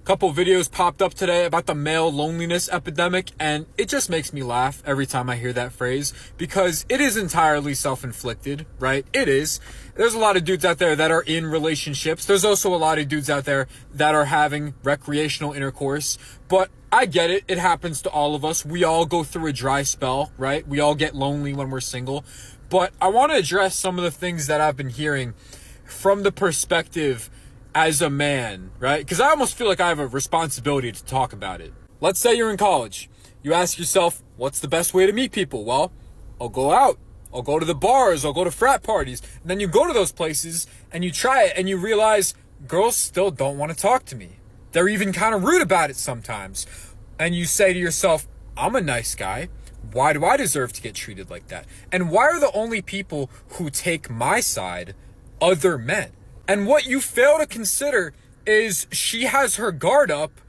Couple videos popped up today about the male loneliness epidemic, and it just makes me laugh every time I hear that phrase because it is entirely self-inflicted, right? It is. There's a lot of dudes out there that are in relationships. There's also a lot of dudes out there that are having recreational intercourse, but I get it. It happens to all of us. We all go through a dry spell, right? We all get lonely when we're single, but I want to address some of the things that I've been hearing from the perspective as a man, right? Because I almost feel like I have a responsibility to talk about it. Let's say you're in college. You ask yourself, what's the best way to meet people? Well, I'll go out. I'll go to the bars. I'll go to frat parties. And then you go to those places and you try it and you realize girls still don't want to talk to me. They're even kind of rude about it sometimes. And you say to yourself, I'm a nice guy. Why do I deserve to get treated like that? And why are the only people who take my side other men? And what you fail to consider is she has her guard up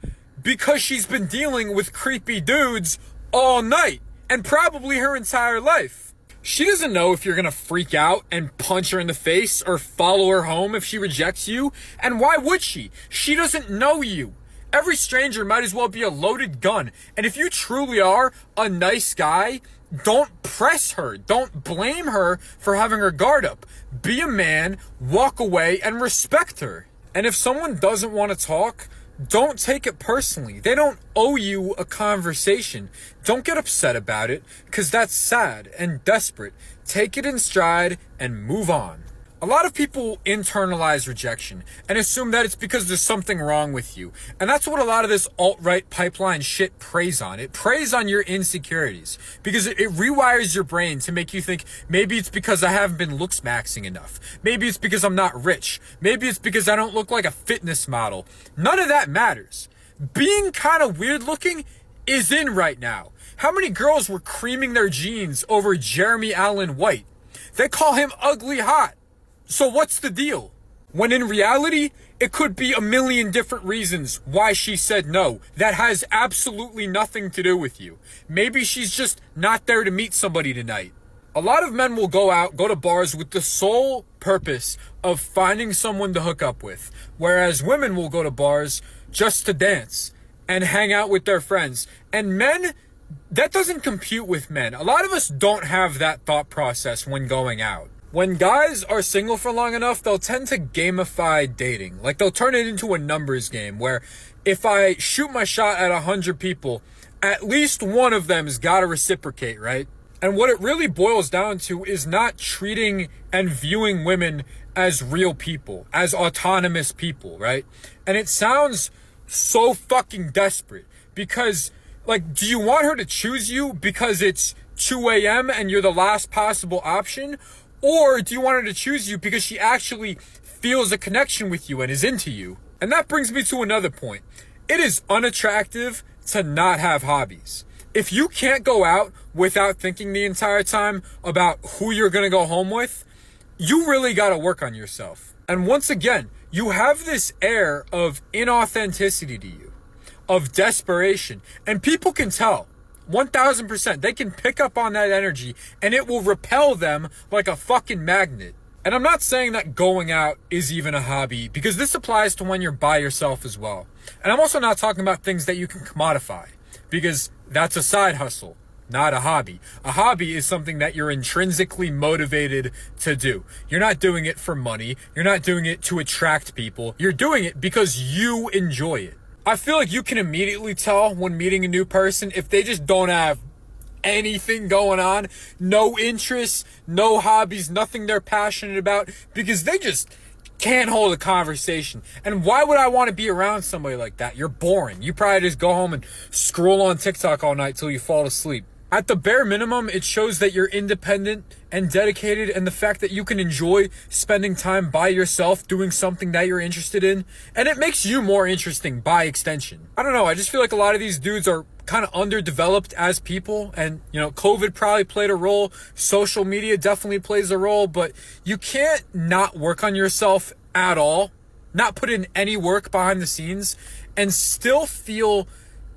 because she's been dealing with creepy dudes all night and probably her entire life. She doesn't know if you're gonna freak out and punch her in the face or follow her home if she rejects you. And why would she? She doesn't know you. Every stranger might as well be a loaded gun. And if you truly are a nice guy, don't press her. Don't blame her for having her guard up. Be a man, walk away, and respect her. And if someone doesn't want to talk, don't take it personally. They don't owe you a conversation. Don't get upset about it, because that's sad and desperate. Take it in stride and move on. A lot of people internalize rejection and assume that it's because there's something wrong with you. And that's what a lot of this alt-right pipeline shit preys on. It preys on your insecurities because it rewires your brain to make you think maybe it's because I haven't been looks maxing enough. Maybe it's because I'm not rich. Maybe it's because I don't look like a fitness model. None of that matters. Being kind of weird looking is in right now. How many girls were creaming their jeans over Jeremy Allen White? They call him ugly hot. So what's the deal? When in reality, it could be a million different reasons why she said no. That has absolutely nothing to do with you. Maybe she's just not there to meet somebody tonight. A lot of men will go out, go to bars with the sole purpose of finding someone to hook up with. Whereas women will go to bars just to dance and hang out with their friends. And men, that doesn't compute with men. A lot of us don't have that thought process when going out. When guys are single for long enough, they'll tend to gamify dating. Like they'll turn it into a numbers game where if I shoot my shot at 100 people, at least one of them's got to reciprocate, right? And what it really boils down to is not treating and viewing women as real people, as autonomous people, right? And it sounds so fucking desperate because, like, do you want her to choose you because it's 2 a.m. and you're the last possible option? Or do you want her to choose you because she actually feels a connection with you and is into you? And that brings me to another point. It is unattractive to not have hobbies. If you can't go out without thinking the entire time about who you're going to go home with, you really got to work on yourself. And once again, you have this air of inauthenticity to you, of desperation, and people can tell. 1000%. They can pick up on that energy and it will repel them like a fucking magnet. And I'm not saying that going out is even a hobby because this applies to when you're by yourself as well. And I'm also not talking about things that you can commodify because that's a side hustle, not a hobby. A hobby is something that you're intrinsically motivated to do. You're not doing it for money. You're not doing it to attract people. You're doing it because you enjoy it. I feel like you can immediately tell when meeting a new person if they just don't have anything going on, no interests, no hobbies, nothing they're passionate about, because they just can't hold a conversation. And why would I want to be around somebody like that? You're boring. You probably just go home and scroll on TikTok all night till you fall asleep. At the bare minimum, it shows that you're independent and dedicated, and the fact that you can enjoy spending time by yourself doing something that you're interested in, and it makes you more interesting by extension. I don't know, I just feel like a lot of these dudes are kind of underdeveloped as people, and COVID probably played a role, social media definitely plays a role, but you can't not work on yourself at all, not put in any work behind the scenes, and still feel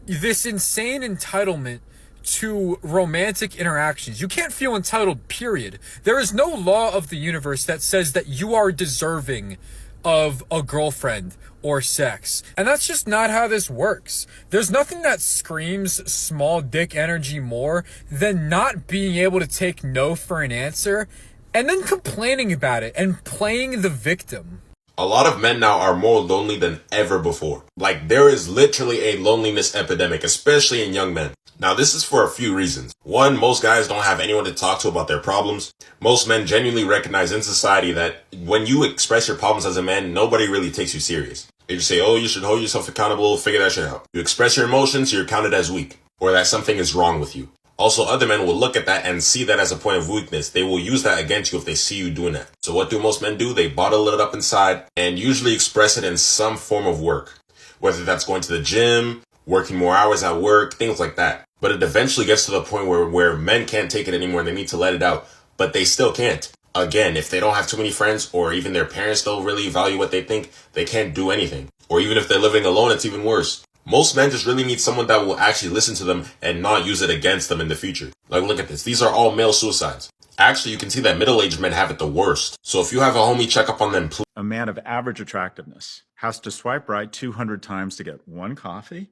this insane entitlement to romantic interactions. You can't feel entitled, period. There is no law of the universe that says that you are deserving of a girlfriend or sex. And that's just not how this works. There's nothing that screams small dick energy more than not being able to take no for an answer and then complaining about it and playing the victim. A lot of men now are more lonely than ever before. Like, there is literally a loneliness epidemic, especially in young men. Now, this is for a few reasons. One, most guys don't have anyone to talk to about their problems. Most men genuinely recognize in society that when you express your problems as a man, nobody really takes you serious. They just say, oh, you should hold yourself accountable, figure that shit out. You express your emotions, you're counted as weak, or that something is wrong with you. Also, other men will look at that and see that as a point of weakness. They will use that against you if they see you doing that. So what do most men do? They bottle it up inside and usually express it in some form of work. Whether that's going to the gym, working more hours at work, things like that. But it eventually gets to the point where men can't take it anymore and they need to let it out. But they still can't. Again, if they don't have too many friends or even their parents don't really value what they think, they can't do anything. Or even if they're living alone, it's even worse. Most men just really need someone that will actually listen to them and not use it against them in the future. Like, look at this. These are all male suicides. Actually, you can see that middle-aged men have it the worst. So if you have a homie, check up on them, please. A man of average attractiveness has to swipe right 200 times to get one coffee,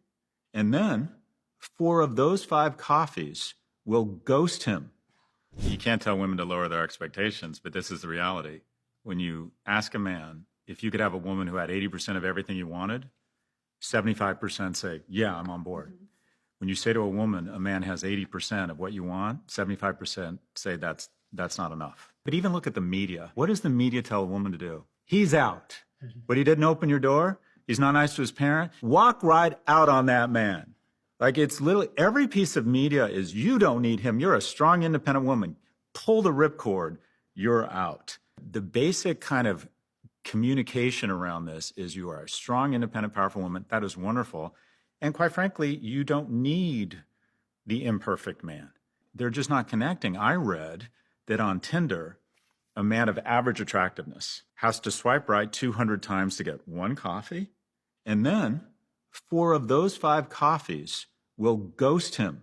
and then 4 of those 5 coffees will ghost him. You can't tell women to lower their expectations, but this is the reality. When you ask a man if you could have a woman who had 80% of everything you wanted, 75% say, yeah, I'm on board. When you say to a woman, a man has 80% of what you want, 75% say that's not enough. But even look at the media. What does the media tell a woman to do? He's out. But he didn't open your door. He's not nice to his parent. Walk right out on that man. Like, it's literally every piece of media is, you don't need him. You're a strong, independent woman. Pull the ripcord. You're out. The basic kind of communication around this is, you are a strong, independent, powerful woman. That is wonderful. And quite frankly, you don't need the imperfect man. They're just not connecting. I read that on Tinder, a man of average attractiveness has to swipe right 200 times to get one coffee, and then 4 of those 5 coffees will ghost him.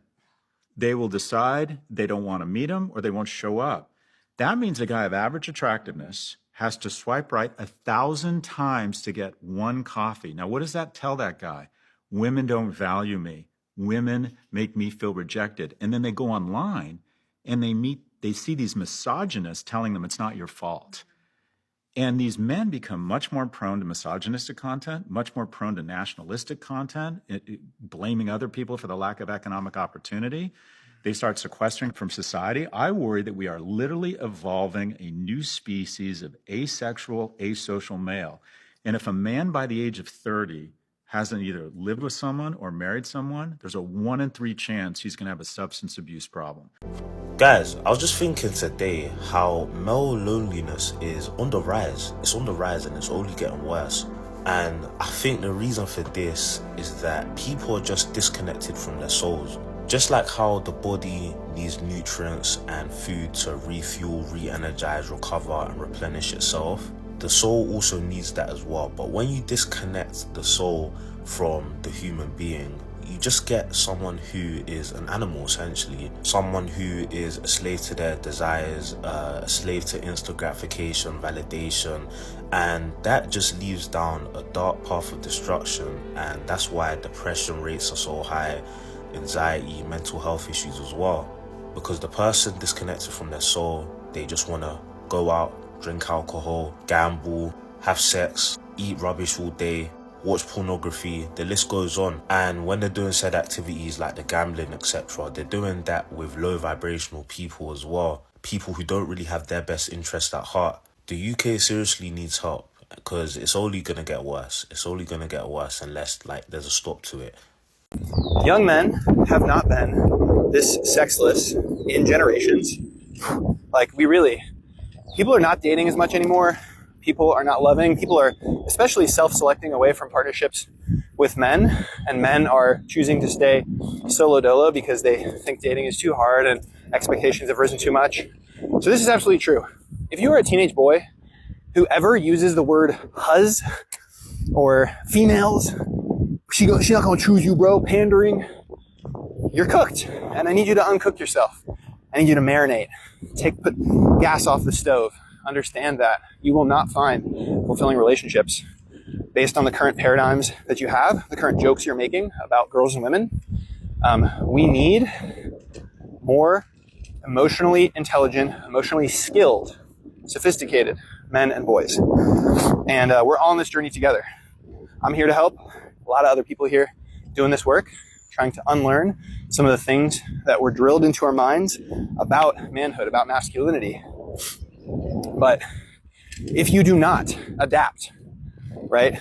They will decide they don't want to meet him or they won't show up. That means a guy of average attractiveness has to swipe right 1,000 times to get one coffee. Now, what does that tell that guy? Women don't value me. Women make me feel rejected. And then they go online and they see these misogynists telling them it's not your fault. And these men become much more prone to misogynistic content, much more prone to nationalistic content, blaming other people for the lack of economic opportunity. They start sequestering from society. I worry that we are literally evolving a new species of asexual, asocial male. And if a man by the age of 30 hasn't either lived with someone or married someone, there's a 1 in 3 chance he's going to have a substance abuse problem. Guys, I was just thinking today how male loneliness is on the rise. It's on the rise and it's only getting worse. And I think the reason for this is that people are just disconnected from their souls. Just like how the body needs nutrients and food to refuel, re-energize, recover and replenish itself, the soul also needs that as well. But when you disconnect the soul from the human being, you just get someone who is an animal, essentially. Someone who is a slave to their desires, a slave to instant gratification, validation, and that just leads down a dark path of destruction. And that's why depression rates are so high, anxiety, mental health issues as well. Because the person disconnected from their soul, they just want to go out, drink alcohol, gamble, have sex, eat rubbish all day, watch pornography, the list goes on. And when they're doing said activities like the gambling, etc., they're doing that with low vibrational people as well. People who don't really have their best interest at heart. The UK seriously needs help because it's only going to get worse. It's only going to get worse unless there's a stop to it. Young men have not been this sexless in generations. People are not dating as much anymore. People are not loving. People are especially self-selecting away from partnerships with men, and men are choosing to stay solo dolo because they think dating is too hard and expectations have risen too much. So this is absolutely true. If you are a teenage boy who ever uses the word huz or females, she's not gonna choose you, bro, pandering, you're cooked. And I need you to uncook yourself. I need you to marinate. Put gas off the stove. Understand that you will not find fulfilling relationships based on the current paradigms that you have, the current jokes you're making about girls and women. We need more emotionally intelligent, emotionally skilled, sophisticated men and boys. And we're all on this journey together. I'm here to help. A lot of other people here doing this work, trying to unlearn some of the things that were drilled into our minds about manhood, about masculinity. But if you do not adapt, right?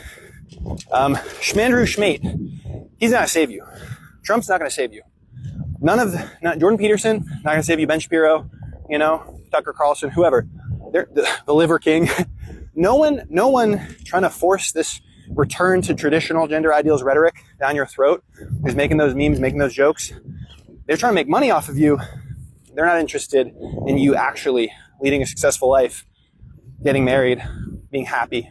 Shmandrew Schmate, he's not going to save you. Trump's not going to save you. Jordan Peterson, not going to save you. Ben Shapiro, Tucker Carlson, whoever. They're the Liver King. No one trying to force this return to traditional gender ideals rhetoric down your throat, who's making those memes, making those jokes. They're trying to make money off of you. They're not interested in you actually leading a successful life, getting married, being happy,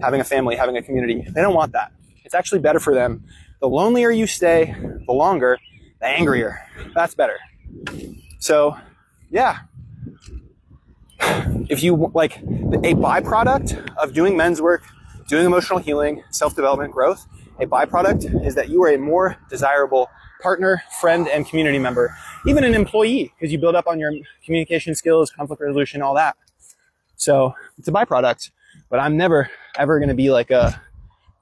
having a family, having a community. They don't want that. It's actually better for them. The lonelier you stay, the longer, the angrier. That's better. So, yeah. If you like a byproduct of doing men's work, doing emotional healing, self-development, growth, a byproduct is that you are a more desirable partner, friend, and community member, even an employee, because you build up on your communication skills, conflict resolution, all that. So it's a byproduct, but I'm never, ever going to be like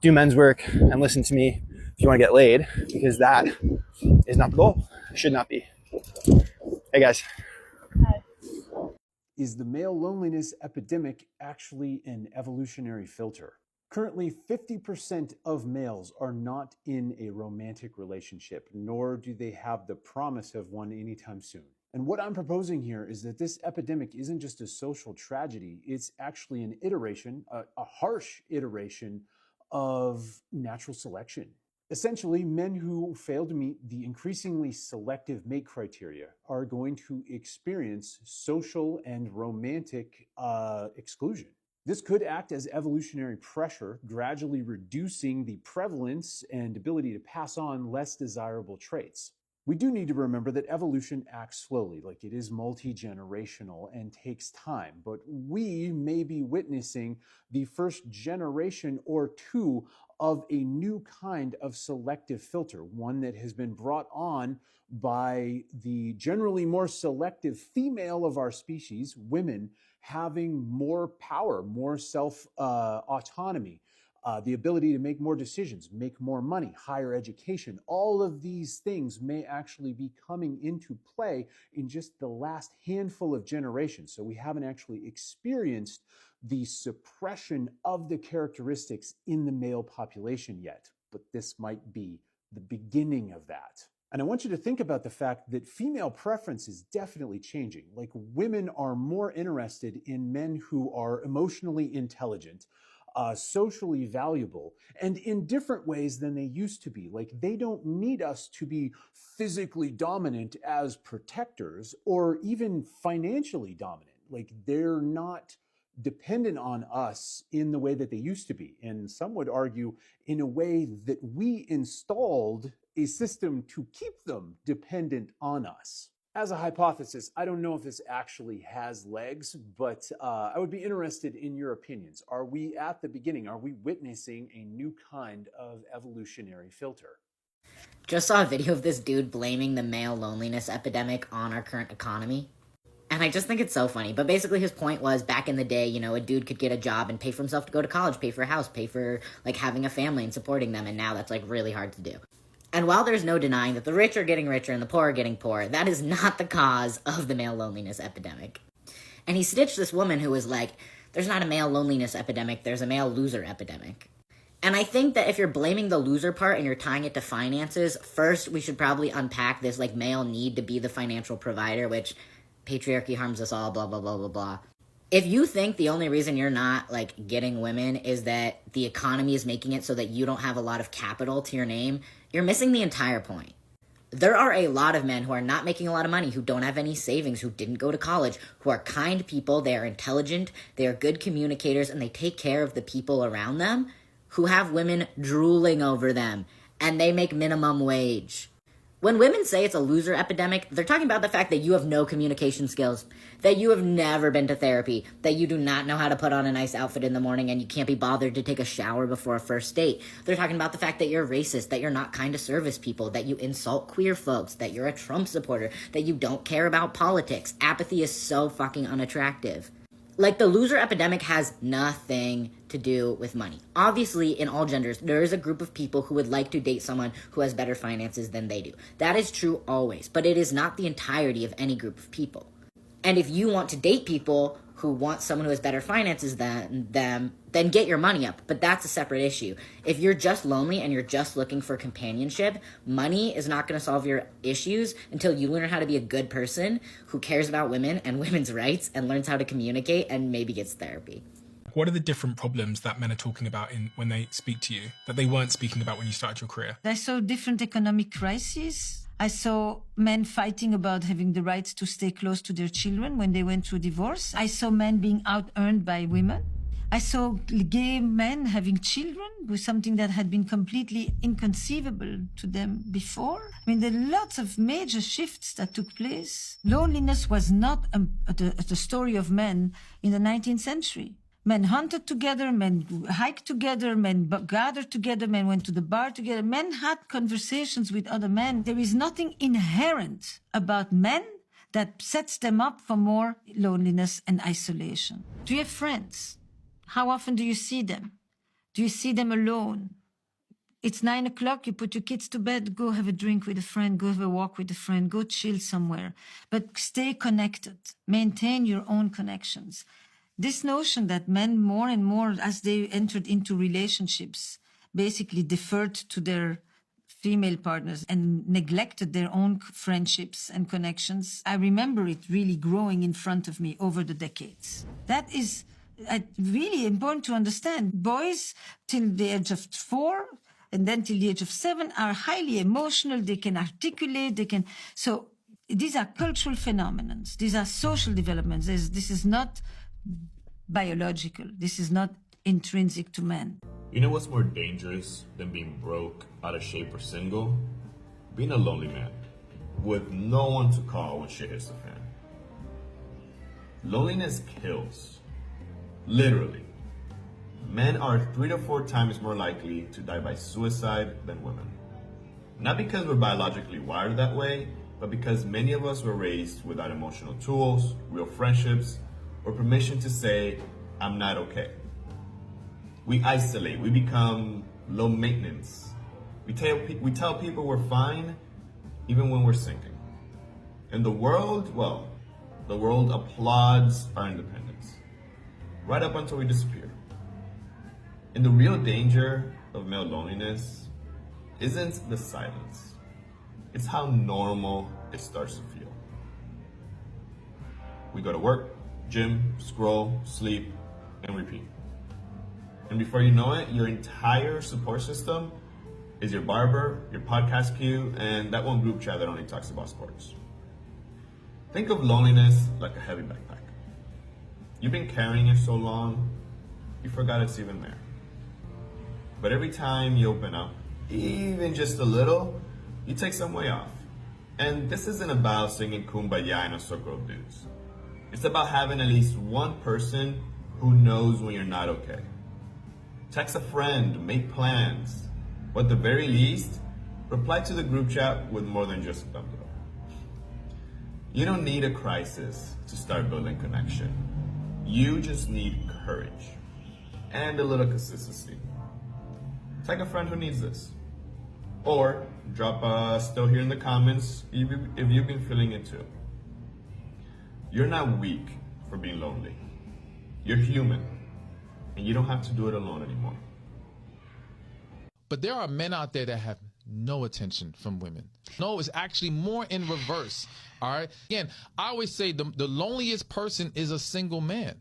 do men's work and listen to me if you want to get laid, because that is not the goal. It should not be. Hey guys. Hi. Is the male loneliness epidemic actually an evolutionary filter? Currently, 50% of males are not in a romantic relationship, nor do they have the promise of one anytime soon. And what I'm proposing here is that this epidemic isn't just a social tragedy, it's actually an iteration, a harsh iteration of natural selection. Essentially, men who fail to meet the increasingly selective mate criteria are going to experience social and romantic exclusion. This could act as evolutionary pressure, gradually reducing the prevalence and ability to pass on less desirable traits. We do need to remember that evolution acts slowly, like it is multi-generational and takes time, but we may be witnessing the first generation or two of a new kind of selective filter, one that has been brought on by the generally more selective female of our species, women, having more power, more self-autonomy, the ability to make more decisions, make more money, higher education. All of these things may actually be coming into play in just the last handful of generations. So we haven't actually experienced the suppression of the characteristics in the male population yet, but this might be the beginning of that. And I want you to think about the fact that female preference is definitely changing. Like, women are more interested in men who are emotionally intelligent, socially valuable, and in different ways than they used to be. Like, they don't need us to be physically dominant as protectors or even financially dominant. Like, they're not dependent on us in the way that they used to be. And some would argue in a way that we installed a system to keep them dependent on us. As a hypothesis, I don't know if this actually has legs, but I would be interested in your opinions. Are we at the beginning? Are we witnessing a new kind of evolutionary filter? Just saw a video of this dude blaming the male loneliness epidemic on our current economy. And I just think it's so funny. But basically his point was, back in the day, a dude could get a job and pay for himself to go to college, pay for a house, pay for, having a family and supporting them. And now that's, really hard to do. And while there's no denying that the rich are getting richer and the poor are getting poorer, that is not the cause of the male loneliness epidemic. And he stitched this woman who was like, there's not a male loneliness epidemic, there's a male loser epidemic. And I think that if you're blaming the loser part and you're tying it to finances, first we should probably unpack this, male need to be the financial provider, which patriarchy harms us all, blah, blah, blah, blah, blah. If you think the only reason you're not, getting women is that the economy is making it so that you don't have a lot of capital to your name, you're missing the entire point. There are a lot of men who are not making a lot of money, who don't have any savings, who didn't go to college, who are kind people, they are intelligent, they are good communicators, and they take care of the people around them, who have women drooling over them, and they make minimum wage. When women say it's a loser epidemic, they're talking about the fact that you have no communication skills, that you have never been to therapy, that you do not know how to put on a nice outfit in the morning, and you can't be bothered to take a shower before a first date. They're talking about the fact that you're racist, that you're not kind to service people, that you insult queer folks, that you're a Trump supporter, that you don't care about politics. Apathy is so fucking unattractive. Like, the loser epidemic has nothing to do with money. Obviously, in all genders, there is a group of people who would like to date someone who has better finances than they do. That is true always, but it is not the entirety of any group of people. And if you want to date people who want someone who has better finances than them, then get your money up. But that's a separate issue. If you're just lonely and you're just looking for companionship, money is not going to solve your issues until you learn how to be a good person who cares about women and women's rights and learns how to communicate and maybe gets therapy. What are the different problems that men are talking about when they speak to you that they weren't speaking about when you started your career? I saw different economic crises. I saw men fighting about having the right to stay close to their children when they went through divorce. I saw men being out-earned by women. I saw gay men having children with something that had been completely inconceivable to them before. I mean, there are lots of major shifts that took place. Loneliness was not the story of men in the 19th century. Men hunted together, men hiked together, men gathered together, men went to the bar together, men had conversations with other men. There is nothing inherent about men that sets them up for more loneliness and isolation. Do you have friends? How often do you see them? Do you see them alone? It's 9 o'clock, you put your kids to bed, go have a drink with a friend, go have a walk with a friend, go chill somewhere. But stay connected, maintain your own connections. This notion that men more and more, as they entered into relationships, basically deferred to their female partners and neglected their own friendships and connections, I remember it really growing in front of me over the decades. That is really important to understand. Boys till the age of 4 and then till the age of 7 are highly emotional, they can articulate, so these are cultural phenomena, these are social developments, this is not biological. This is not intrinsic to men. You know what's more dangerous than being broke, out of shape, or single? Being a lonely man with no one to call when shit hits the fan. Loneliness kills. Literally. Men are 3 to 4 times more likely to die by suicide than women. Not because we're biologically wired that way, but because many of us were raised without emotional tools, real friendships, or permission to say, I'm not okay. We isolate, we become low maintenance. We tell people we're fine, even when we're sinking. And the world, well, the world applauds our independence, right up until we disappear. And the real danger of male loneliness isn't the silence. It's how normal it starts to feel. We go to work, gym, scroll, sleep, and repeat. And before you know it, your entire support system is your barber, your podcast queue, and that one group chat that only talks about sports. Think of loneliness like a heavy backpack. You've been carrying it so long, you forgot it's even there. But every time you open up, even just a little, you take some weight off. And this isn't about singing Kumbaya in a circle of dudes. It's about having at least one person who knows when you're not okay. Text a friend, make plans, or at the very least, reply to the group chat with more than just a thumbs up. You don't need a crisis to start building connection. You just need courage and a little consistency. Tag a friend who needs this. Or drop a still here in the comments if you've been feeling it too. You're not weak for being lonely. You're human, and you don't have to do it alone anymore. But there are men out there that have no attention from women. No, it's actually more in reverse. All right. Again, I always say the loneliest person is a single man.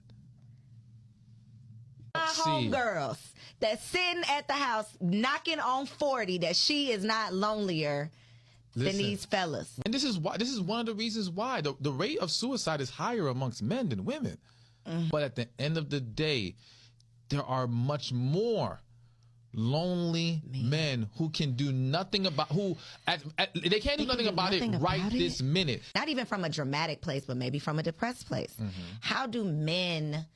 My homegirls that's sitting at the house knocking on 40 that she is not lonelier than these fellas. And this is one of the reasons why the rate of suicide is higher amongst men than women. But at the end of the day, there are much more lonely men who can do nothing about they can't do nothing about it right this minute. Not even from a dramatic place, but maybe from a depressed place. How do men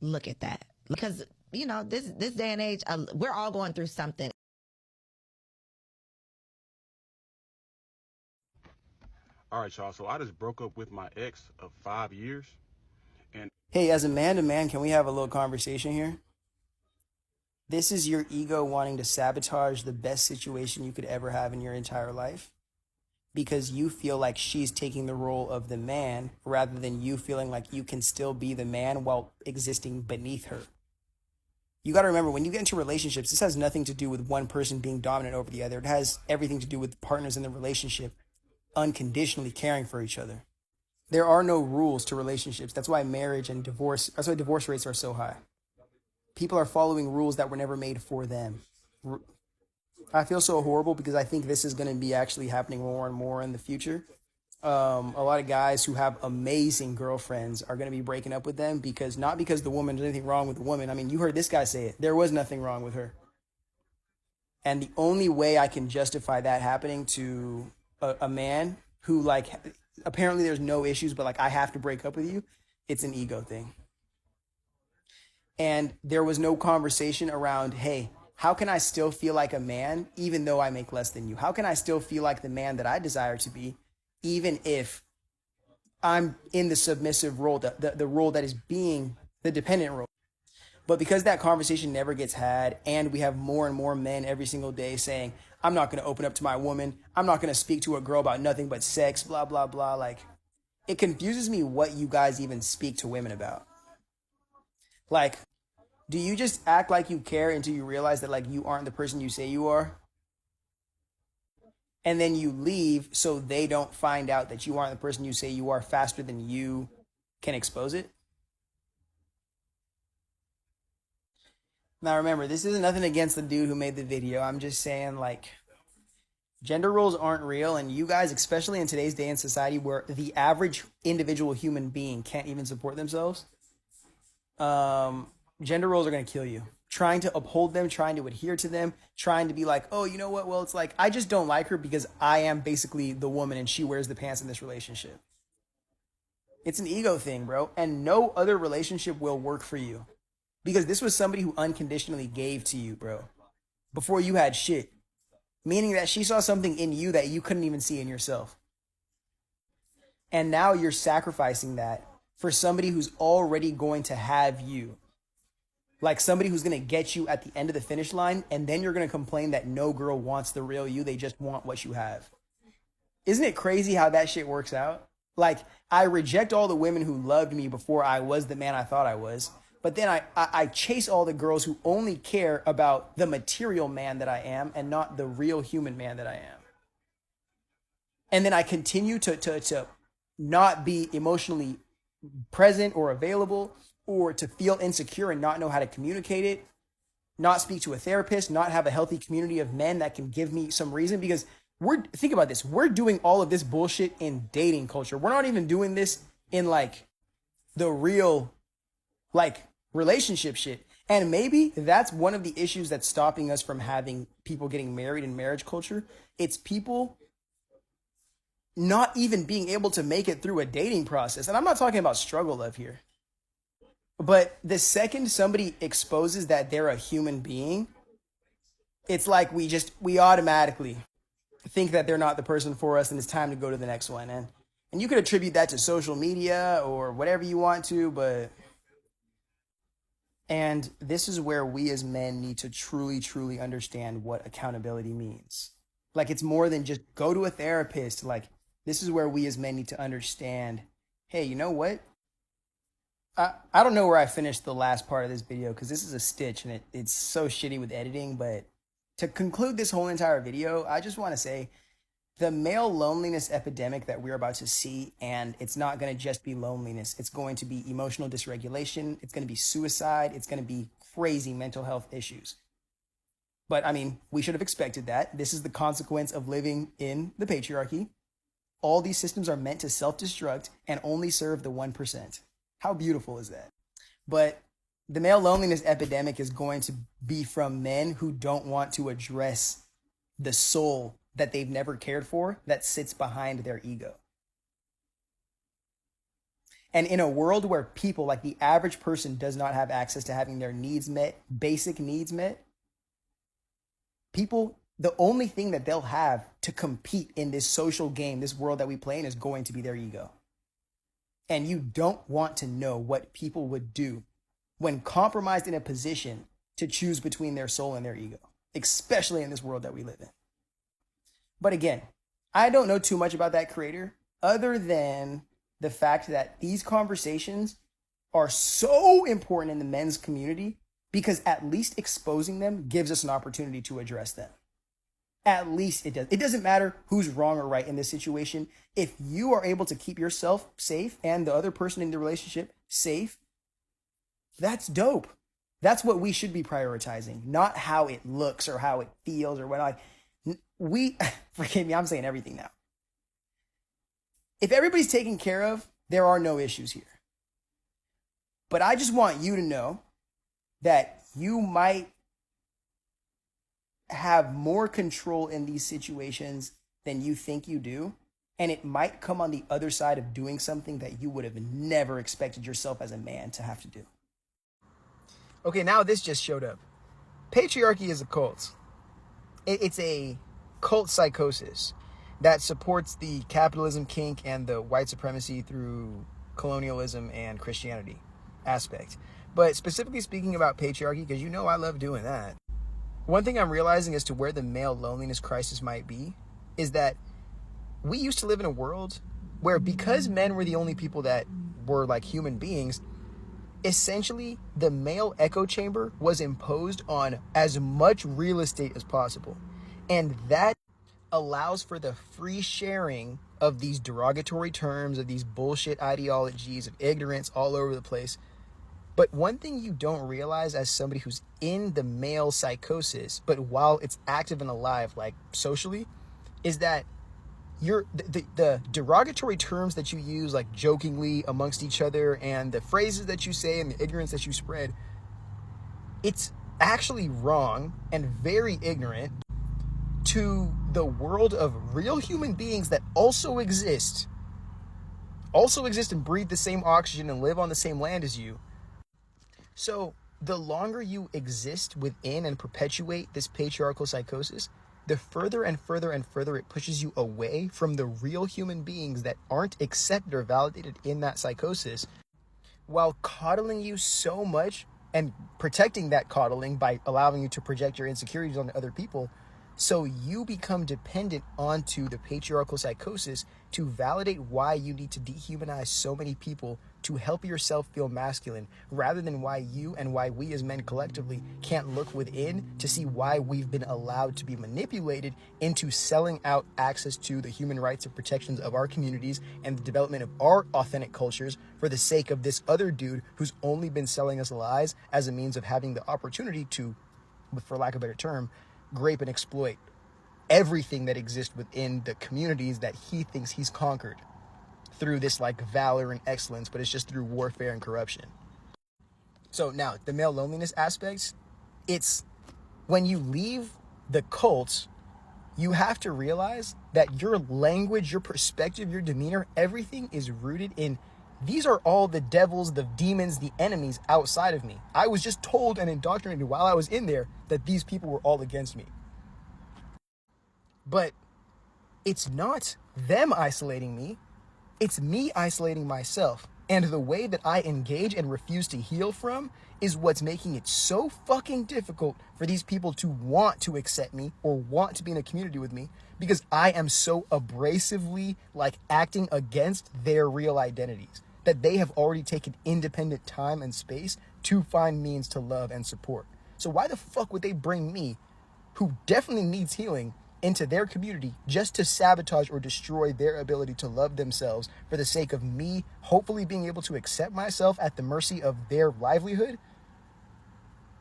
look at that? Because, you know, this day and age, we're all going through something. All right, y'all. So I just broke up with my ex of 5 years. And hey, as a man to man, can we have a little conversation here? This is your ego wanting to sabotage the best situation you could ever have in your entire life because you feel like she's taking the role of the man rather than you feeling like you can still be the man while existing beneath her. You got to remember, when you get into relationships, this has nothing to do with one person being dominant over the other. It has everything to do with partners in the relationship unconditionally caring for each other. There are no rules to relationships. That's why marriage and divorce, that's why divorce rates are so high. People are following rules that were never made for them. I feel so horrible because I think this is going to be actually happening more and more in the future. A lot of guys who have amazing girlfriends are going to be breaking up with them because not because the woman, there's anything wrong with the woman. I mean, you heard this guy say it. There was nothing wrong with her. And the only way I can justify that happening to a man who, like, apparently there's no issues, but like, I have to break up with you, it's an ego thing. And there was no conversation around, hey, how can I still feel like a man even though I make less than you? How can I still feel like the man that I desire to be even if I'm in the submissive role, the role that is being the dependent role? But because that conversation never gets had, and we have more and more men every single day saying, I'm not going to open up to my woman, I'm not going to speak to a girl about nothing but sex, blah, blah, blah. Like, it confuses me what you guys even speak to women about. Like, do you just act like you care until you realize that, like, you aren't the person you say you are? And then you leave so they don't find out that you aren't the person you say you are faster than you can expose it? Now remember, this isn't nothing against the dude who made the video. I'm just saying, like, gender roles aren't real, and you guys, especially in today's day and society where the average individual human being can't even support themselves, gender roles are going to kill you. Trying to uphold them, trying to adhere to them, trying to be like, oh, you know what? Well, it's like, I just don't like her because I am basically the woman and she wears the pants in this relationship. It's an ego thing, bro. And no other relationship will work for you. Because this was somebody who unconditionally gave to you, bro. Before you had shit. Meaning that she saw something in you that you couldn't even see in yourself. And now you're sacrificing that for somebody who's already going to have you. Like somebody who's going to get you at the end of the finish line, and then you're going to complain that no girl wants the real you, they just want what you have. Isn't it crazy how that shit works out? Like, I reject all the women who loved me before I was the man I thought I was, but then I chase all the girls who only care about the material man that I am and not the real human man that I am. And then I continue to not be emotionally present or available, or to feel insecure and not know how to communicate it, not speak to a therapist, not have a healthy community of men that can give me some reason. Because think about this, we're doing all of this bullshit in dating culture. We're not even doing this in like the real like relationship shit. And maybe that's one of the issues that's stopping us from having people getting married in marriage culture. It's people not even being able to make it through a dating process. And I'm not talking about struggle love here. But the second somebody exposes that they're a human being, it's like we automatically think that they're not the person for us and it's time to go to the next one. And you could attribute that to social media or whatever you want to, but... And this is where we as men need to truly, truly understand what accountability means. Like, it's more than just go to a therapist. Like, this is where we as men need to understand, hey, you know what? I don't know where I finished the last part of this video because this is a stitch and it's so shitty with editing. But to conclude this whole entire video, I just want to say the male loneliness epidemic that we're about to see, and it's not going to just be loneliness. It's going to be emotional dysregulation. It's going to be suicide. It's going to be crazy mental health issues. But I mean, we should have expected that. This is the consequence of living in the patriarchy. All these systems are meant to self-destruct and only serve the 1%. How beautiful is that? But The male loneliness epidemic is going to be from men who don't want to address the soul that they've never cared for that sits behind their ego. And in a world where people, like the average person, does not have access to having their needs met, basic needs met, people, the only thing that they'll have to compete in this social game, this world that we play in, is going to be their ego. And you don't want to know what people would do when compromised in a position to choose between their soul and their ego, especially in this world that we live in. But again, I don't know too much about that creator other than the fact that these conversations are so important in the men's community because at least exposing them gives us an opportunity to address them. At least it does. It doesn't matter who's wrong or right in this situation. If you are able to keep yourself safe and the other person in the relationship safe, that's dope. That's what we should be prioritizing, not how it looks or how it feels or what forgive me, I'm saying everything now. If everybody's taken care of, there are no issues here. But I just want you to know that you might have more control in these situations than you think you do. And it might come on the other side of doing something that you would have never expected yourself as a man to have to do. Okay, now this just showed up. Patriarchy is a cult. It's a cult psychosis that supports the capitalism kink and the white supremacy through colonialism and Christianity aspect. But specifically speaking about patriarchy, because you know I love doing that, one thing I'm realizing as to where the male loneliness crisis might be is that we used to live in a world where, because men were the only people that were like human beings, essentially the male echo chamber was imposed on as much real estate as possible. And that allows for the free sharing of these derogatory terms, of these bullshit ideologies, of ignorance all over the place. But one thing you don't realize as somebody who's in the male psychosis, but while it's active and alive, like socially, is that the derogatory terms that you use, like jokingly amongst each other, and the phrases that you say and the ignorance that you spread, it's actually wrong and very ignorant to the world of real human beings that also exist and breathe the same oxygen and live on the same land as you. So the longer you exist within and perpetuate this patriarchal psychosis, the further and further and further it pushes you away from the real human beings that aren't accepted or validated in that psychosis, while coddling you so much and protecting that coddling by allowing you to project your insecurities onto other people. So you become dependent onto the patriarchal psychosis to validate why you need to dehumanize so many people to help yourself feel masculine, rather than why you and why we as men collectively can't look within to see why we've been allowed to be manipulated into selling out access to the human rights and protections of our communities and the development of our authentic cultures for the sake of this other dude who's only been selling us lies as a means of having the opportunity to, for lack of a better term, grape and exploit everything that exists within the communities that he thinks he's conquered through this like valor and excellence, but it's just through warfare and corruption. So now the male loneliness aspects, it's when you leave the cult, you have to realize that your language, your perspective, your demeanor, everything is rooted in these are all the devils, the demons, the enemies outside of me. I was just told and indoctrinated while I was in there that these people were all against me. But it's not them isolating me. It's me isolating myself. And the way that I engage and refuse to heal from is what's making it so fucking difficult for these people to want to accept me or want to be in a community with me, because I am so abrasively like acting against their real identities that they have already taken independent time and space to find means to love and support. So why the fuck would they bring me, who definitely needs healing, into their community just to sabotage or destroy their ability to love themselves for the sake of me hopefully being able to accept myself at the mercy of their livelihood?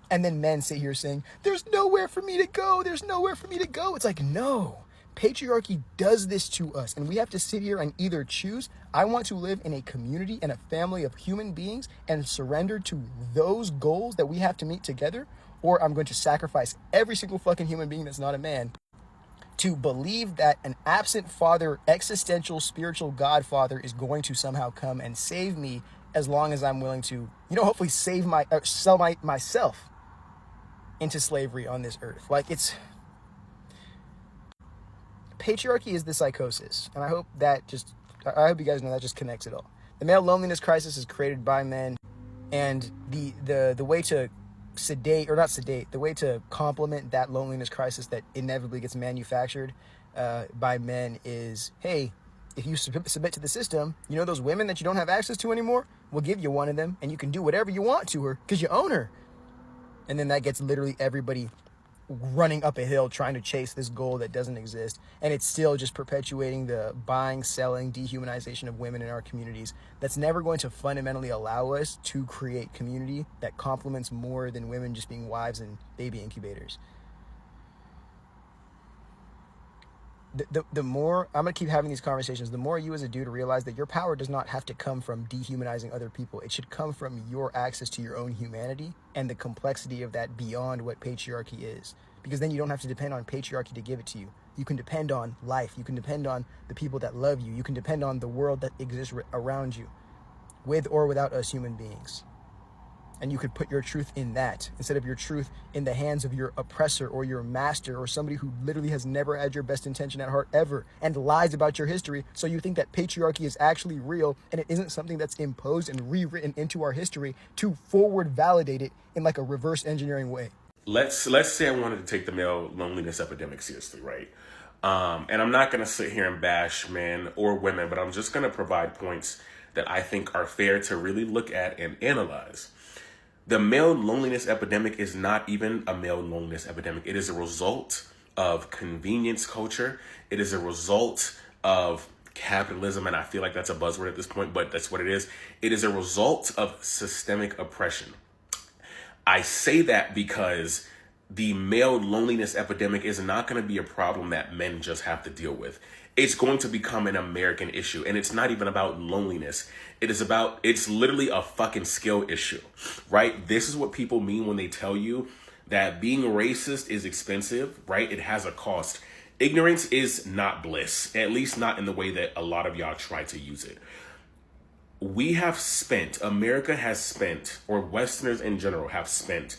And then men sit here saying, there's nowhere for me to go. There's nowhere for me to go. It's like, no, Patriarchy does this to us, and we have to sit here and either choose, I want to live in a community and a family of human beings and surrender to those goals that we have to meet together, or I'm going to sacrifice every single fucking human being that's not a man to believe that an absent father, existential, spiritual godfather is going to somehow come and save me as long as I'm willing to, hopefully sell myself into slavery on this earth. Like, patriarchy is the psychosis, and I hope you guys know that just connects it all. The male loneliness crisis is created by men, and the way to the way to complement that loneliness crisis that inevitably gets manufactured by men is, hey, if you submit to the system, those women that you don't have access to anymore, we'll give you one of them, and you can do whatever you want to her because you own her. And then that gets literally everybody running up a hill trying to chase this goal that doesn't exist, and it's still just perpetuating the buying, selling, dehumanization of women in our communities that's never going to fundamentally allow us to create community that complements more than women just being wives and baby incubators. The more I'm going to keep having these conversations, the more you as a dude realize that your power does not have to come from dehumanizing other people. It should come from your access to your own humanity and the complexity of that beyond what patriarchy is. Because then you don't have to depend on patriarchy to give it to you. You can depend on life. You can depend on the people that love you. You can depend on the world that exists around you, with or without us human beings. And you could put your truth in that instead of your truth in the hands of your oppressor or your master or somebody who literally has never had your best intention at heart ever and lies about your history. So you think that patriarchy is actually real and it isn't something that's imposed and rewritten into our history to forward validate it in like a reverse engineering way. Let's say I wanted to take the male loneliness epidemic seriously, right? And I'm not going to sit here and bash men or women, but I'm just going to provide points that I think are fair to really look at and analyze. The male loneliness epidemic is not even a male loneliness epidemic. It is a result of convenience culture. It is a result of capitalism, and I feel like that's a buzzword at this point, but that's what it is. It is a result of systemic oppression. I say that because the male loneliness epidemic is not going to be a problem that men just have to deal with. It's going to become an American issue, and it's not even about loneliness. It's literally a fucking skill issue, right? This is what people mean when they tell you that being racist is expensive, right? It has a cost. Ignorance is not bliss, at least not in the way that a lot of y'all try to use it. America has spent, or Westerners in general have spent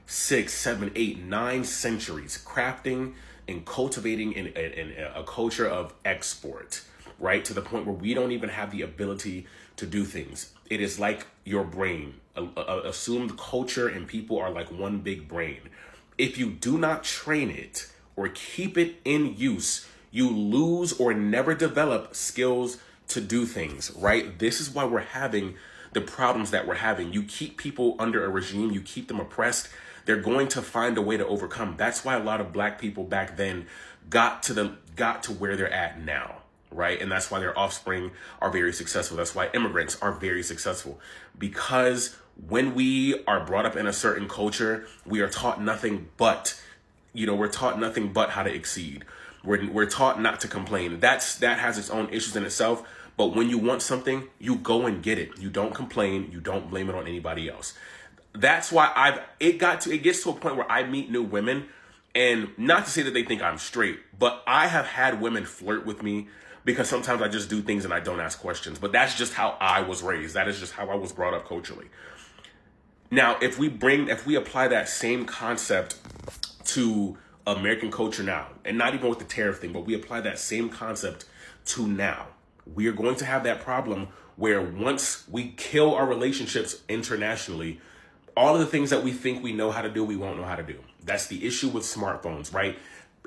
6, 7, 8, 9 centuries crafting and cultivating in a culture of export, right? To the point where we don't even have the ability to do things. It is like your brain. Assumed culture and people are like one big brain. If you do not train it or keep it in use, you lose or never develop skills to do things, right? This is why we're having the problems that we're having. You keep people under a regime, you keep them oppressed, they're going to find a way to overcome. That's why a lot of black people back then got to where they're at now, right? And that's why their offspring are very successful. That's why immigrants are very successful, because when we are brought up in a certain culture, we are taught nothing but, we're taught nothing but how to exceed. We're taught not to complain. That has its own issues in itself. But when you want something, you go and get it. You don't complain. You don't blame it on anybody else. That's why it gets to a point where I meet new women, and not to say that they think I'm straight, but I have had women flirt with me because sometimes I just do things and I don't ask questions. But that's just how I was raised. That is just how I was brought up culturally. Now, if we apply that same concept to American culture now, and not even with the tariff thing, but we apply that same concept to now, we are going to have that problem where once we kill our relationships internationally, all of the things that we think we know how to do, we won't know how to do. That's the issue with smartphones, right?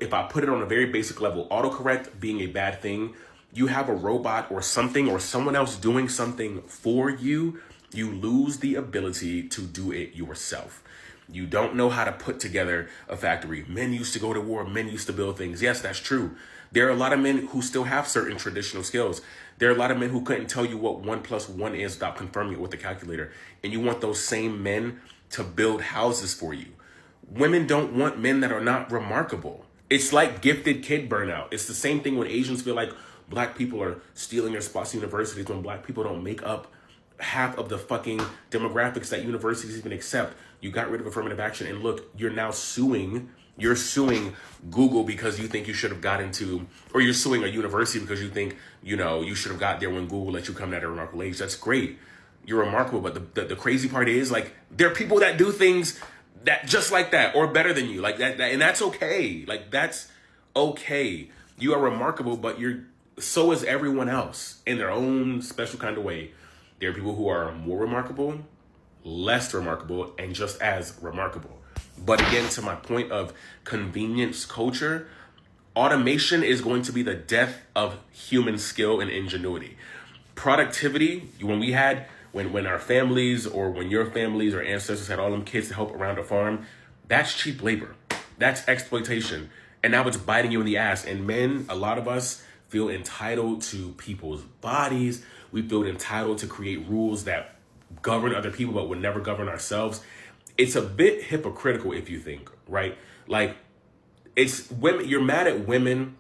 If I put it on a very basic level, autocorrect being a bad thing, you have a robot or something or someone else doing something for you, you lose the ability to do it yourself. You don't know how to put together a factory. Men used to go to war. Men used to build things. Yes, that's true. There are a lot of men who still have certain traditional skills. There are a lot of men who couldn't tell you what 1 + 1 is without confirming it with the calculator. And you want those same men to build houses for you. Women don't want men that are not remarkable. It's like gifted kid burnout. It's the same thing when Asians feel like black people are stealing their spots in universities when black people don't make up half of the fucking demographics that universities even accept. You got rid of affirmative action, and look, you're now suing. You're suing Google because you think you should have got into, or you're suing a university because you think, you know, you should have got there when Google let you come at a remarkable age. That's great. You're remarkable. But the crazy part is, like, there are people that do things that just like that or better than you, like that, and that's okay. Like, that's okay. You are remarkable, but so is everyone else in their own special kind of way. There are people who are more remarkable, less remarkable, and just as remarkable. But again, to my point of convenience culture, automation is going to be the death of human skill and ingenuity. Productivity, when our families or when your families or ancestors had all them kids to help around a farm, that's cheap labor. That's exploitation. And now it's biting you in the ass. And men, a lot of us feel entitled to people's bodies. We feel entitled to create rules that govern other people but would never govern ourselves. It's a bit hypocritical if you think, right? Like, it's women, you're mad at women,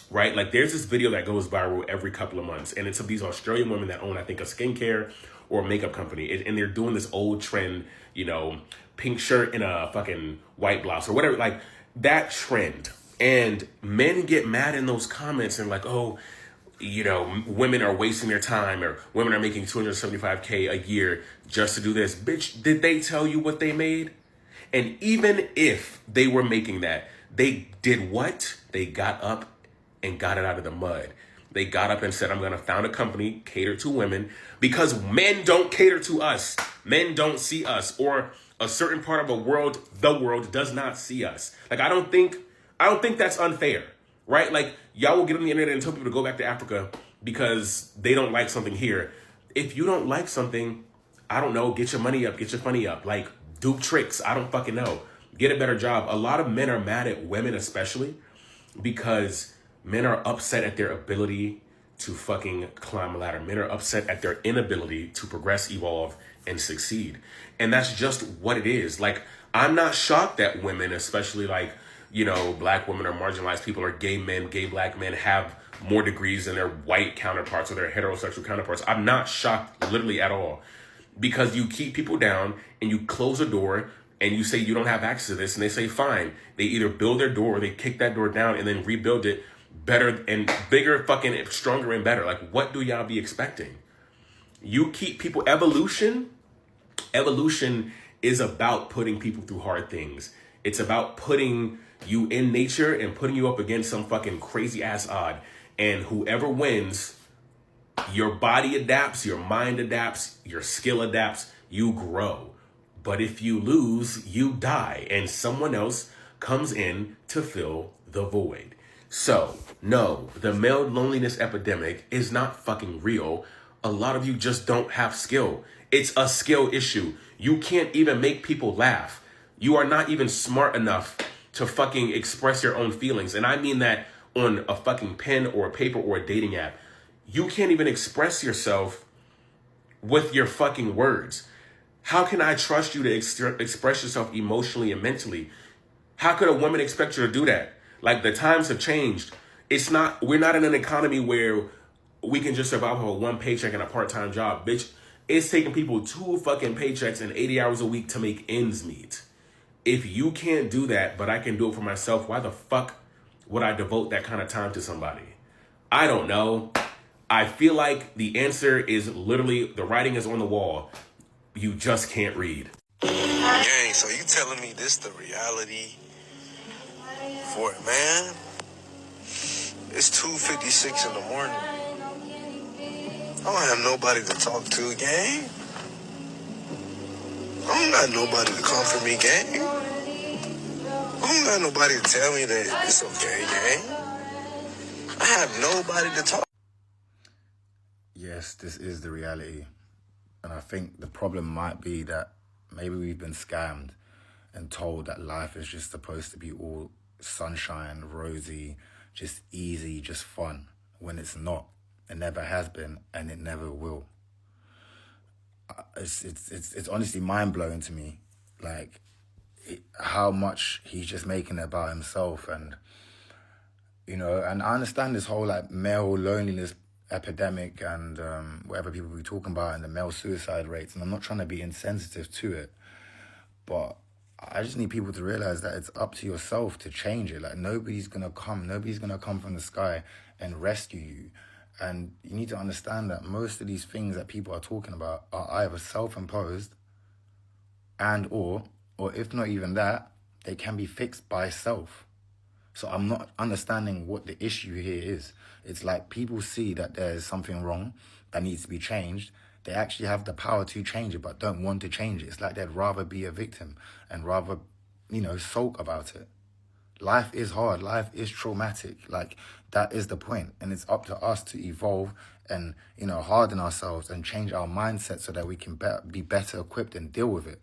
right? Like, there's this video that goes viral every couple of months, and it's of these Australian women that own, I think, a skincare or a makeup company, and they're doing this old trend, you know, pink shirt and a fucking white blouse or whatever, like that trend. And men get mad in those comments and like, oh, you know, women are wasting their time, or women are making $275K a year just to do this. Bitch, did they tell you what they made? And even if they were making that, they did what? They got up and got it out of the mud. They got up and said, I'm going to found a company catered to women, because men don't cater to us. Men don't see us, or a certain part of the world does not see us. Like, I don't think that's unfair, right? Like, y'all will get on the internet and tell people to go back to Africa because they don't like something here. If you don't like something, I don't know, get your money up, get your funny up. Like, do tricks. I don't fucking know. Get a better job. A lot of men are mad at women, especially because men are upset at their ability to fucking climb a ladder. Men are upset at their inability to progress, evolve, and succeed. And that's just what it is. Like, I'm not shocked that women, especially like, you know, black women or marginalized people or gay men, gay black men have more degrees than their white counterparts or their heterosexual counterparts. I'm not shocked literally at all, because you keep people down and you close a door and you say you don't have access to this, and they say fine. They either build their door or they kick that door down and then rebuild it better and bigger, fucking stronger and better. Like, what do y'all be expecting? You keep people, evolution is about putting people through hard things. It's about putting you in nature and putting you up against some fucking crazy ass odd. And whoever wins, your body adapts, your mind adapts, your skill adapts, you grow. But if you lose, you die, and someone else comes in to fill the void. So, no, the male loneliness epidemic is not fucking real. A lot of you just don't have skill. It's a skill issue. You can't even make people laugh. You are not even smart enough to fucking express your own feelings. And I mean that on a fucking pen or a paper or a dating app. You can't even express yourself with your fucking words. How can I trust you to express yourself emotionally and mentally? How could a woman expect you to do that? Like, the times have changed. We're not in an economy where we can just survive on one paycheck and a part-time job. Bitch, it's taking people 2 fucking paychecks and 80 hours a week to make ends meet. If you can't do that, but I can do it for myself, why the fuck would I devote that kind of time to somebody? I don't know. I feel like the answer is literally, the writing is on the wall. You just can't read. Gang, so you telling me this the reality for a man? It's 2:56 in the morning. I don't have nobody to talk to, gang. I don't got nobody to comfort me, gang. I don't got nobody to tell me that it's okay, gang. I have nobody to talk. Yes, this is the reality. And I think the problem might be that maybe we've been scammed and told that life is just supposed to be all sunshine, rosy, just easy, just fun, when it's not. It never has been, and it never will. It's honestly mind-blowing to me. Like, how much he's just making it about himself. And and I understand this whole like male loneliness epidemic and whatever people be talking about, and the male suicide rates, and I'm not trying to be insensitive to it, but I just need people to realize that it's up to yourself to change it. Like nobody's gonna come from the sky and rescue you. And you need to understand that most of these things that people are talking about are either self-imposed and or if not even that, they can be fixed by self. So I'm not understanding what the issue here is. It's like people see that there's something wrong that needs to be changed. They actually have the power to change it, but don't want to change it. It's like they'd rather be a victim and rather, sulk about it. Life is hard. Life is traumatic. Like, that is the point. And it's up to us to evolve and, harden ourselves and change our mindset so that we can be better equipped and deal with it.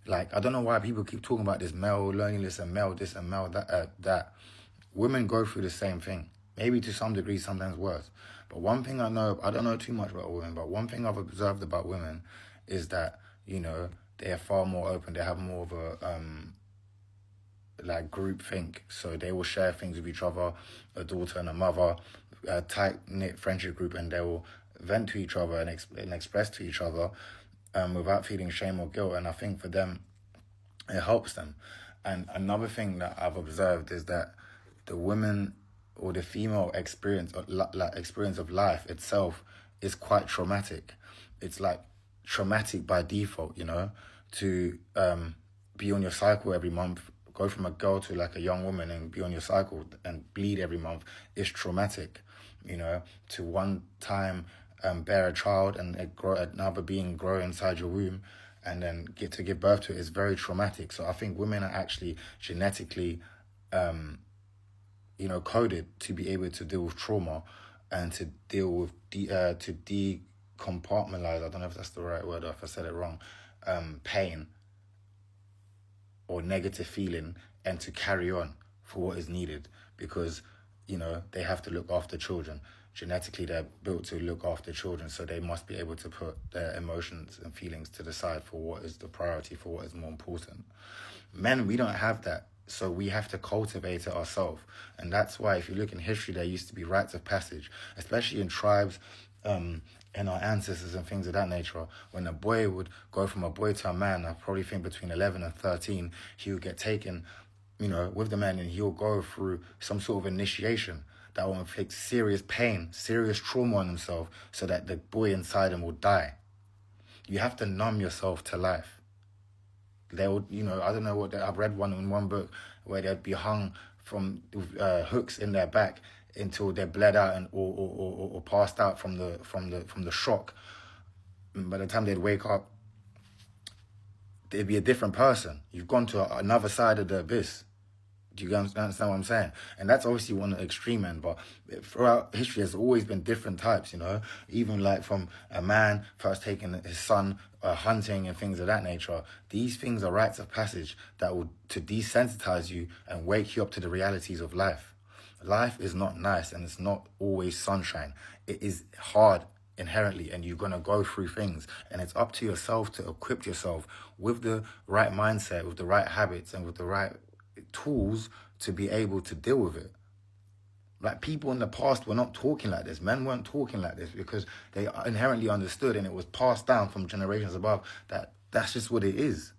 Like, I don't know why people keep talking about this male loneliness and male this and male that. Women go through the same thing. Maybe to some degree, sometimes worse. But one thing I don't know too much about women, but one thing I've observed about women is that, they are far more open. They have more of a, group think. So they will share things with each other, a daughter and a mother, a tight-knit friendship group, and they will vent to each other and express to each other without feeling shame or guilt. And I think for them, it helps them. And another thing that I've observed is that the women or the female experience of life itself is quite traumatic. It's like traumatic by default, to be on your cycle every month, go from a girl to like a young woman and be on your cycle and bleed every month is traumatic, to one time bear a child and another being grow inside your womb and then get to give birth to it is very traumatic. So I think women are actually genetically coded to be able to deal with trauma and to deal with to decompartmentalize, I don't know if that's the right word or if I said it wrong, pain or negative feeling, and to carry on for what is needed, because they have to look after children. Genetically, they're built to look after children, so they must be able to put their emotions and feelings to the side for what is the priority, for what is more important. Men, we don't have that. So we have to cultivate it ourselves. And that's why if you look in history, there used to be rites of passage, especially in tribes and our ancestors and things of that nature. When a boy would go from a boy to a man, I probably think between 11 and 13, he would get taken, with the man, and he'll go through some sort of initiation that will inflict serious pain, serious trauma on himself so that the boy inside him will die. You have to numb yourself to life. They would, I don't know I've read in one book where they'd be hung from hooks in their back until they bled out and or passed out from the shock. And by the time they'd wake up, they'd be a different person. You've gone to another side of the abyss. Do you understand what I'm saying? And that's obviously one extreme end, but throughout history, there's always been different types, even like from a man first taking his son hunting and things of that nature. These things are rites of passage that will to desensitize you and wake you up to the realities of life. Life is not nice and it's not always sunshine. It is hard inherently, and you're going to go through things, and it's up to yourself to equip yourself with the right mindset, with the right habits, and with the right tools to be able to deal with it. Like, people in the past were not talking like this. Men weren't talking like this because they inherently understood, and it was passed down from generations above, that that's just what it is.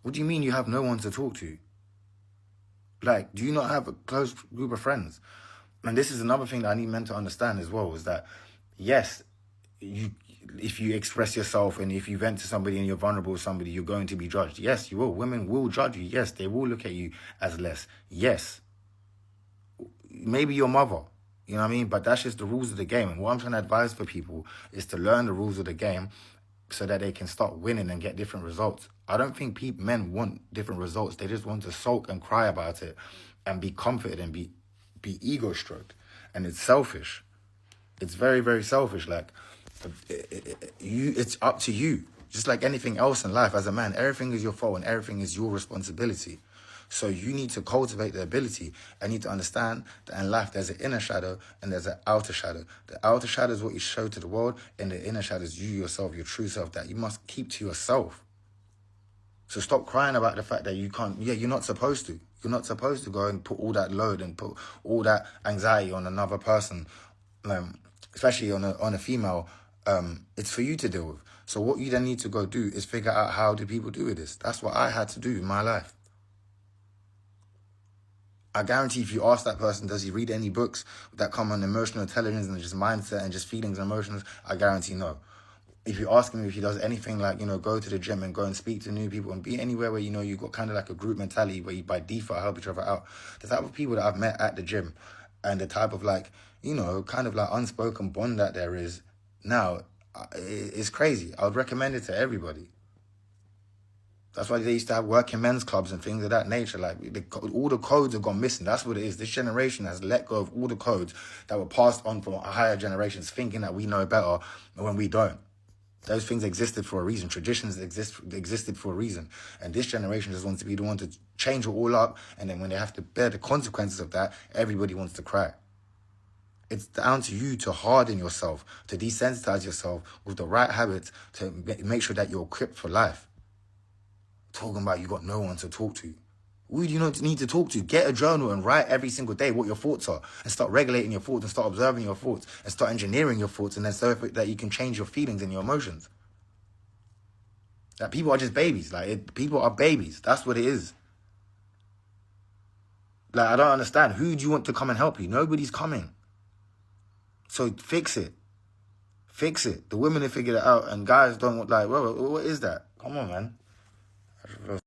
What do you mean you have no one to talk to? Like, do you not have a close group of friends? And this is another thing that I need men to understand as well, is that, yes, if you express yourself and if you vent to somebody and you're vulnerable with somebody, you're going to be judged. Yes, you will. Women will judge you. Yes, they will look at you as less. Yes. Maybe your mother, you know what I mean? But that's just the rules of the game. And what I'm trying to advise for people is to learn the rules of the game so that they can start winning and get different results. I don't think men want different results. They just want to sulk and cry about it and be comforted and be ego-stroked. And it's selfish. It's very, very selfish. Like, it's up to you. Just like anything else in life, as a man, everything is your fault and everything is your responsibility. So you need to cultivate the ability. I need to understand that in life there's an inner shadow and there's an outer shadow. The outer shadow is what you show to the world, and the inner shadow is you yourself, your true self, that you must keep to yourself. So stop crying about the fact that you can't. Yeah, you're not supposed to. You're not supposed to go and put all that load and put all that anxiety on another person, especially on a female. It's for you to deal with. So what you then need to go do is figure out how do people do with this. That's what I had to do in my life. I guarantee if you ask that person, does he read any books that come on emotional intelligence and just mindset and just feelings and emotions? I guarantee no. If you ask him if he does anything like, go to the gym and go and speak to new people and be anywhere where, you've got kind of like a group mentality where you by default help each other out. The type of people that I've met at the gym and the type of like, kind of like unspoken bond that there is now is crazy. I would recommend it to everybody. That's why they used to have working men's clubs and things of that nature. Like all the codes have gone missing. That's what it is. This generation has let go of all the codes that were passed on from higher generations, thinking that we know better when we don't. Those things existed for a reason. Traditions existed for a reason. And this generation just wants to be the one to change it all up. And then when they have to bear the consequences of that, everybody wants to cry. It's down to you to harden yourself, to desensitize yourself with the right habits to make sure that you're equipped for life. Talking about you got no one to talk to. Who do you need to talk to? Get a journal and write every single day what your thoughts are and start regulating your thoughts and start observing your thoughts and start engineering your thoughts and then so that you can change your feelings and your emotions. That people are just babies. People are babies. That's what it is. I don't understand. Who do you want to come and help you? Nobody's coming. So fix it. Fix it. The women have figured it out and guys don't what is that? Come on, man.